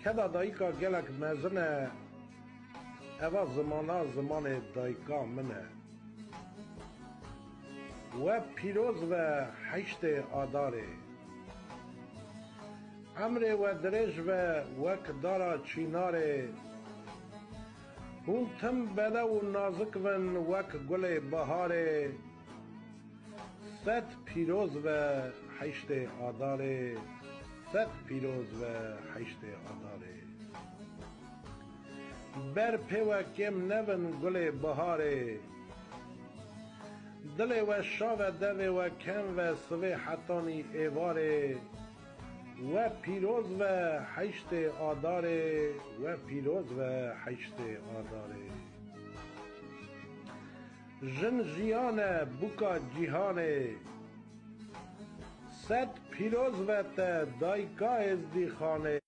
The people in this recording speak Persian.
کدا دایکا گلک مزنه اوا زمانا زمان دایکا منه و پیروز و حشت آداره عمر و درج و وک دارا چیناره هون تم بده و نازک ون وک گل بهاره صد پیروز و حشت آداره صد پیروز و حشت آداره بر پیو کم نون گل بهاره دل و شاو دوی و کم و سوی حتانی ایواره و پیروز و حشت آداره و پیروز و حشت آداره جن جیانه بوکا جیهانه صد پیروز و تا دایکا ازدی خانه